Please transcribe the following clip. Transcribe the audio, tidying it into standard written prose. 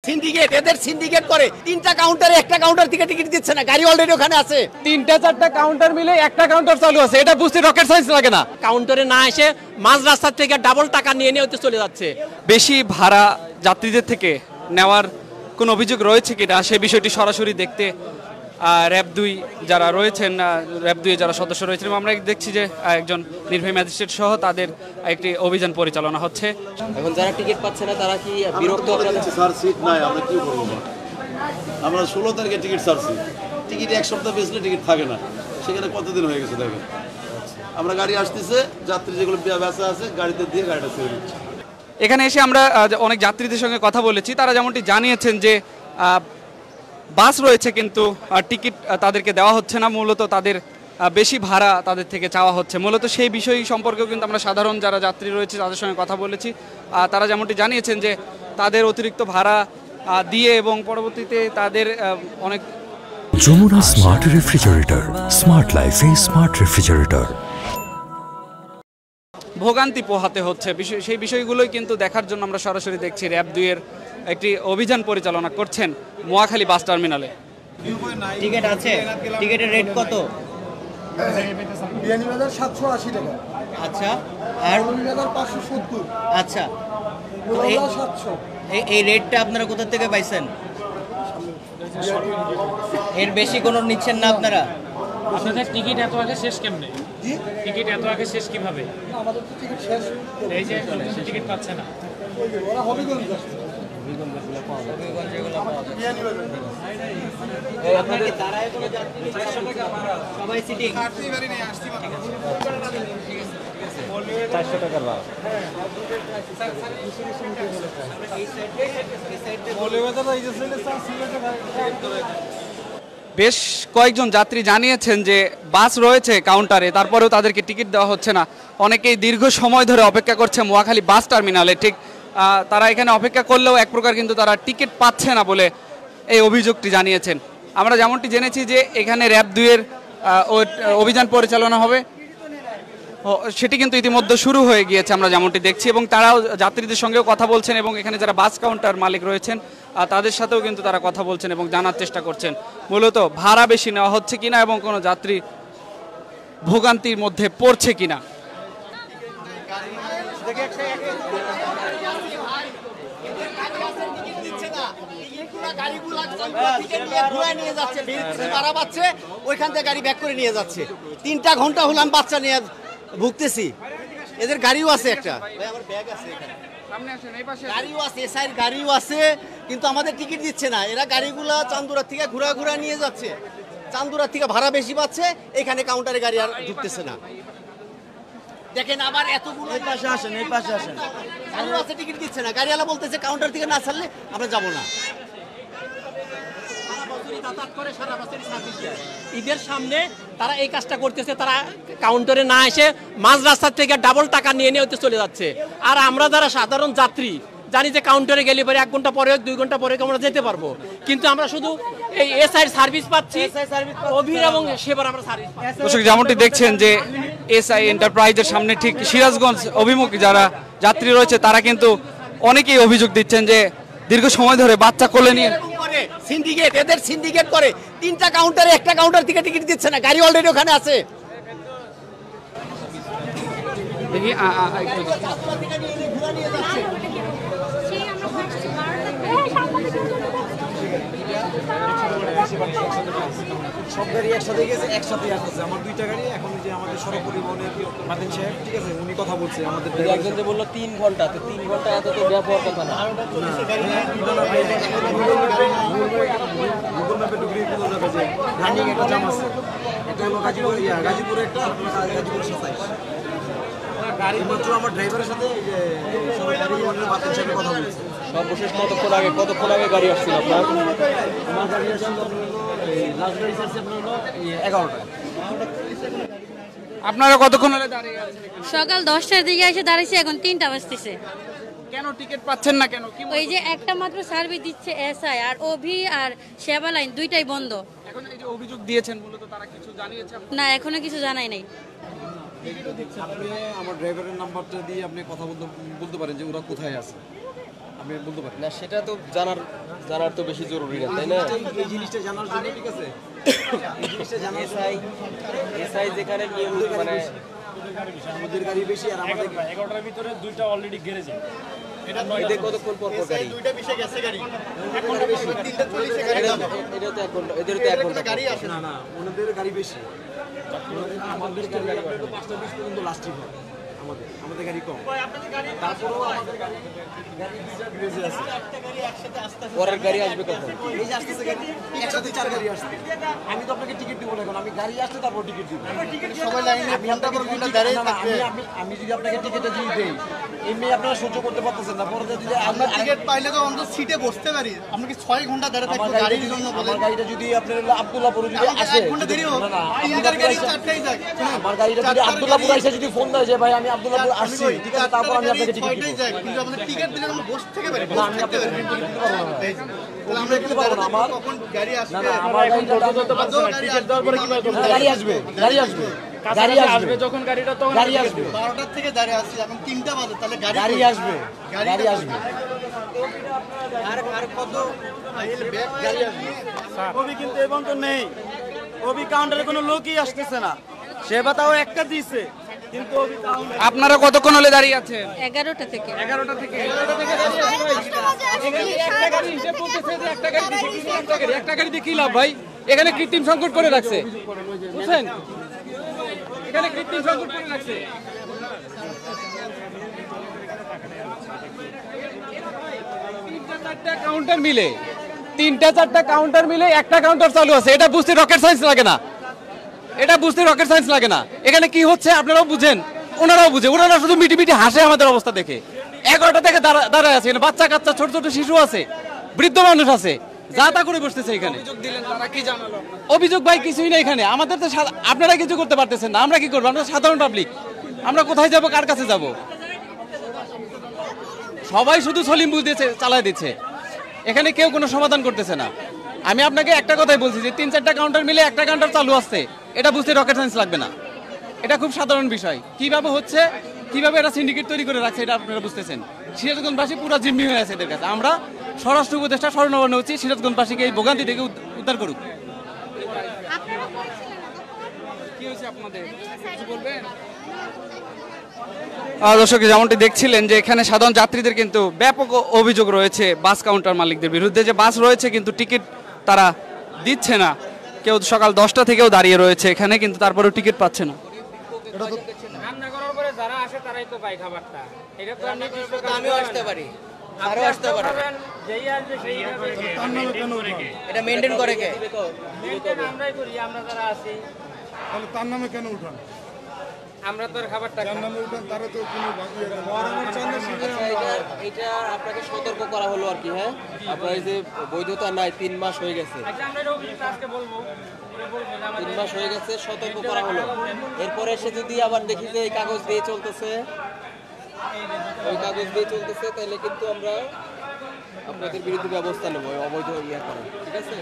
Syndicate, এদের syndicate করে। তিনটা কাউন্টারে একটা কাউন্টার থেকে টিকিট দিচ্ছে না, গাড়ি অলরেডি ওখানে আছে। তিনটা চারটা কাউন্টার মিলে একটা কাউন্টার চালু আছে, এটা বুঝতে রকেট সায়েন্স লাগে না। কাউন্টারে না এসে মাঝ রাস্তা থেকে ডাবল টাকা নিয়ে নিয়ে চলে যাচ্ছে। বেশি ভাড়া যাত্রীদের থেকে নেওয়ার কোনো অভিযোগ রয়েছে কিনা সেই বিষয়টি সরাসরি দেখতে র্যাব 2 যারা রয়েছেন, র্যাব 2 যারা সদস্য রয়েছেন, আমরা দেখছি যে একজন নির্বাহী ম্যাজিস্ট্রেট সহ তাদের একটি অভিযান পরিচালনা হচ্ছে। এখন যারা টিকিট পাচ্ছে না তারা কি বিরক্ত? স্যার সিট নাই, আমরা কি করবো? আমরা 16 তারিখে টিকিট ছাড়ছি, টিকিট এক সপ্তাহ বেচলে টিকিট থাকে না, সেখানে কতদিন হয়ে গেছে দেখেন। আমরা গাড়ি আসতেছে, যাত্রী যেগুলো বেচা আছে গাড়িতে দিয়ে গাড়িটা ছেড়ে দিচ্ছি। এখানে এসে আমরা অনেক যাত্রীদের সঙ্গে কথা বলেছি, তারা যেমনটি জানিয়েছেন যে বাস রয়েছে কিন্তু টিকিট তাদেরকে দেওয়া হচ্ছে না, মূলত তাদের বেশি ভাড়া তাদের থেকে চাওয়া হচ্ছে। মূলত সেই বিষয় সম্পর্কেও কিন্তু আমরা সাধারণ যারা যাত্রী রয়েছে তাদের সঙ্গে কথা বলেছি। তারা যেমনটি জানিয়েছেন যে তাদের অতিরিক্ত ভাড়া দিয়ে এবং পরবর্তীতে তাদের অনেক যমুনা স্মার্ট রেফ্রিজারেটর, স্মার্ট লাইফে স্মার্ট রেফ্রিজারেটর ভোগান্তি পোহাতে হচ্ছে। সেই বিষয়গুলোই কিন্তু দেখার জন্য আমরা সরাসরি দেখছি র্যাব 2 এর একটি অভিযান পরিচালনা করছেন মহাখালী বাস টার্মিনালে। টিকিট আছে, টিকিটের রেট কত? 42,780 টাকা। আচ্ছা, আর 19,570। আচ্ছা, তো 700। এই রেটটা আপনারা কোথা থেকে পাইছেন? এর বেশি কোনো নিচ্ছেন না আপনারা? আপনাদের টিকিট এত আগে শেষ কেমনে? জি, টিকিট এত আগে শেষ কিভাবে? আমাদের তো টিকিট শেষ। এই যে টিকিট পাচ্ছে না। ওরা হবিগঞ্জ যাচ্ছে। আপনার কি দাঁড়ায় কোনো যাত্রী সবাই সিটিং? 400 টাকার ভাড়া। বেশ কয়েকজন যাত্রী জানিয়েছেন যে বাস রয়েছে কাউন্টারে, তারপরেও তাদেরকে টিকিট দেওয়া হচ্ছে না। অনেকেই দীর্ঘ সময় ধরে অপেক্ষা করছে মহাখালী বাস টার্মিনালে। ঠিক তারা এখানে অপেক্ষা করলেও এক প্রকার কিন্তু তারা টিকিট পাচ্ছে না বলে এই অভিযোগটি জানিয়েছেন। আমরা যেমনটি জেনেছি যে এখানে র্যাব 2 এর অভিযান পরিচালনা হবে, সেটি কিন্তু ইতিমধ্যে শুরু হয়ে গিয়েছে আমরা যেমনটি দেখছি, এবং তারাও যাত্রীদের সঙ্গেও কথা বলছেন এবং এখানে যারা বাস কাউন্টার মালিক রয়েছেন তাদের সাথেও কিন্তু তারা কথা বলছেন এবং জানার চেষ্টা করছেন মূলত ভাড়া বেশি নেওয়া হচ্ছে কিনা এবং কোনো যাত্রী ভোগান্তির মধ্যে পড়ছে কিনা। ওইখান থেকে গাড়ি ব্যাক করে নিয়ে যাচ্ছে। 3টা ঘন্টা হলাম বাচ্চা নিয়ে ভুগতেছি। এদের গাড়িও আছে, একটা আমার ব্যাগ আছে এখানে, গাড়িও আছে, এসআইয়ের গাড়িও আছে, কিন্তু আমাদের টিকিট দিচ্ছে না। এরা গাড়িগুলা চান্দুরা থেকে ঘুরা নিয়ে যাচ্ছে, চান্দুরা থেকে ভাড়া বেশি পাচ্ছে, এখানে কাউন্টারে গাড়ি আর ঢুকতেছে না। দেখেন আবার এতগুলো এই পাশে আসেন, এই পাশে আসেন, গাড়িও আছে, টিকিট দিচ্ছে না। গাড়িওয়ালা বলতেছে কাউন্টার থেকে না ছাড়লে আমরা যাবো না। ঈদের সামনে তারা এই কাজটা করতেছে, তারা কাউন্টারে না এসে মাঝ রাস্তা থেকে ডাবল টাকা নিয়ে নিয়ে চলে যাচ্ছে। আর আমরা যারা সাধারণ যাত্রী জানি যে কাউন্টারে গেলে পরে 1 ঘন্টা পরে 2 ঘন্টা পরে আমরা যেতে পারবো, কিন্তু আমরা শুধু এই এসআই সার্ভিস পাচ্ছি, অভির এবং সেবার আমরা সার্ভিস পাচ্ছি। দর্শক যেমনটি দেখছেন যে এসআই এন্টারপ্রাইজের সামনে ঠিক সিরাজগঞ্জ অভিমুখী যারা যাত্রী রয়েছে তারা কিন্তু অনেকেই অভিযোগ দিচ্ছেন যে দীর্ঘ সময় ধরে বাচ্চা কোলে নিয়ে সিন্ডিকেট, এদের সিন্ডিকেট করে। 3টা কাউন্টারে একটা কাউন্টার থেকে টিকিট দিচ্ছে না, গাড়ি অলরেডি ওখানে আছে। দেখি সব গাড়ি একসাথে গেছে, একসাথে আসতেছে। আমার 2টা গাড়ি এখন যে আমাদের সড়ক পরিবহনের মাদিন সাহেব, ঠিক আছে, উনি কথা বলছে আমাদের একজন যে বললো 3 ঘন্টা, তো 3 ঘন্টা এত তো ব্যবহার কথা না। গুগল ম্যাপে ঢুকলে বোঝা যাবে যে রানিং একটা জাম আছে। এটা হলো গাজীপুরে একটা, গাজীপুর 27। মাত্র আমার ড্রাইভারের সাথে মাদিন সাহেবের কথা বলছে। সর্বশেষ কতক্ষণ আগে গাড়ি আসছিল আপনার? আমার গাড়ি আসছিল লাস্ট গাড়ি ছাড়ছে আপনার হলো 11টা। আপনারা কতক্ষণ হলে দাঁড়িয়ে আছেন? সকাল 10টার দিকে এসে দাঁড়িয়েছি, এখন 3টা বাজতেছে। কেন টিকিট পাচ্ছেন না কেন? ওই যে একটা মাত্র সার্ভিস দিচ্ছে এসআই, আর ওভি আর সেবা লাইন 2টাই বন্ধ। এখন এই যে অভিযোগ দিয়েছেন মূলত তারা কিছু জানিয়েছে? না, এখনো কিছু জানাই নাই। আপনি আমার ড্রাইভারের নাম্বারটা দিয়ে আপনি কথা বলতে পারেন যে ওরা কোথায় আছে। আমি বলতে পারি না সেটা তো জানার তো বেশি জরুরি না তাই না এই জিনিসটা জানার জন্য ঠিক আছে এই জিনিসটা জানার এসআই যেখানে নিয়ম মানে আমাদের গাড়ি বেশি আর আমাদের 11টার ভিতরে দুইটা অলরেডি গ্যারেজে এদের কতক্ষণ পর গাড়ি দুইটা বিষয় গেছে গাড়ি এটা তো এদের তো 1 ঘন্টা গাড়ি আসে না না ওনাদের গাড়ি বেশি আমাদের গাড়ি 5:20 পর্যন্ত লাস্টিং হয় আমাদের গাড়ি কম তারপরেও আমাদের গাড়ি দুইটা গ্যারেজে আছে পরের গাড়ি আসবে কখন এই যে আসতেছে গাড়ি একসাথে 4 গাড়ি আসছে আমি তো আপনাকে টিকিট দিব না এখন আমি গাড়ি আসতে তারপর টিকিট দিব সবাই লাইনে ঘন্টা দাঁড়িয়ে থাকবে আমি যদি আপনাকে টিকিটটা দিয়ে দেই এমনি আপনারা সহ্য করতে পারতেছেন না পরে যদি আমরা টিকিট পাইলে তো অন্তত সিটে বসতে পারি আমরা কি 6 ঘন্টা দাঁড়িয়ে থাকবো গাড়ির জন্য বলে আমার গাড়িটা যদি আপনার আব্দুল্লাহপুর যদি আসে 1 ঘন্টা দেরি হোক না না তিনটার গাড়ি 4টাই যাক আমার গাড়িটা যদি আব্দুল্লাহপুর এসে যদি ফোন দেয় যে ভাই আমি আব্দুল্লাহপুর আসছি ঠিক আছে তারপর আমি আপনাকে টিকিট দিব 6টাই যাক কিন্তু আমাদের টিকিট দিলে আমরা বসে থেকে পারি না আমি আপনাকে টিকিট দিতে পারবো না আমরা কি পারবো না আমার কখন গাড়ি না আসবে না আমার গাড়িটা ধরতে পারছেন না টিকিট দেওয়ার পরে কিভাবে করব গাড়ি আসবে গাড়ি আসবে যখন গাড়িটা তখন গাড়ি আসবে 12টার থেকে দাঁড়িয়ে আছি এখন 3টা বাজে তাহলে গাড়ি আসবে গাড়ি আসবে আর কত গাড়ি আসবে কবি কিন্তু এবং তো নেই কবি কাউন্টারে কোনো লোকই আসতেছে না সেবা তাও একটা দিছে কিন্তু আপনারা কতক্ষণ হলে দাঁড়িয়ে আছেন 11টা থেকে 11টা থেকে একটা গাড়ি দিয়ে কি লাভ ভাই এখানে কৃত্রিম সংকট করে রাখছে বুঝছেন এখানে কৃত্রিম সংকট করে রাখছে তিনটা চারটা কাউন্টার মিলে একটা কাউন্টার চালু আছে এটা বুঝতে রকেট সায়েন্স লাগে না এখানে কি হচ্ছে আপনারাও বুঝেন ওনারাও বুঝে ওনারা শুধু মিটি মিটি হাসে আমাদের অবস্থা দেখে 11টা থেকে দাঁড়ায় আছে এখানে বাচ্চা কাচ্চা ছোট ছোট শিশু আছে বৃদ্ধ মানুষ আছে যা তা করে বসতেছে এখানে অভিযোগ ভাই কিছুই না এখানে আমাদের তো আপনারা কিছু করতে পারতেছেন না আমরা কি করবো আমরা সাধারণ পাবলিক আমরা কোথায় যাব কার কাছে যাব সবাই শুধু সলিম বুঝ দিয়েছে চালায় দিচ্ছে এখানে কেউ কোনো সমাধান করতেছে না আমি আপনাকে একটা কথাই বলছি যে 3-4টা কাউন্টার মিলে একটা কাউন্টার চালু আসছে এটা বুঝতে রকেট সায়েন্স লাগবে না এটা খুব সাধারণ বিষয় কিভাবে হচ্ছে কিভাবে এটা সিন্ডিকেট তৈরি করে রাখছে এটা আপনারা বুঝতেছেন সিরাজগঞ্জবাসী পুরো জিম্মি হয়ে আছে এদের কাছে আমরা স্বরাষ্ট্র উপদেষ্টা স্মরণাপন্ন হচ্ছি সিরাজগঞ্জবাসীকে এই ভোগান্তি থেকে উদ্ধার করুক কি হয়েছে আপনাদের কিছু বলবেন দর্শক যেমনটি দেখছিলেন যে এখানে সাধারণ যাত্রীদের কিন্তু ব্যাপক অভিযোগ রয়েছে বাস কাউন্টার মালিকদের বিরুদ্ধে যে বাস রয়েছে কিন্তু টিকিট তারা দিচ্ছে না কেউ সকাল 10টা থেকেও দাঁড়িয়ে রয়েছে এখানে কিন্তু তারপরেও টিকিট পাচ্ছে না রান্না করার পরে যারা আসে তারাই তো পায় খাবারটা এটা তো আমি আমিও আসতে পারি আরো আসতে পারি যেই আসবে সেই এটা মেইনটেইন করে কে আমরাই করি আমরা যারা আছি তাহলে তার নামে কেন উঠান আমরা তো খাবারটা তার নামে উঠান তারা তো কোনো এটা আপনাকে সতর্ক করা হলো আর কি হ্যাঁ আপনার এই যে বৈধতা নাই 3 মাস হয়ে গেছে আচ্ছা আমরা এটা অভিযোগ আজকে বলবো 3 মাস হয়ে গেছে সতর্ক করা হলো এরপরে এসে যদি আবার দেখি যে এই কাগজ দিয়ে চলতেছে তাহলে কিন্তু আমরা আপনাদের বিরুদ্ধে ব্যবস্থা নেব অবৈধ ইয়া করে ঠিক আছে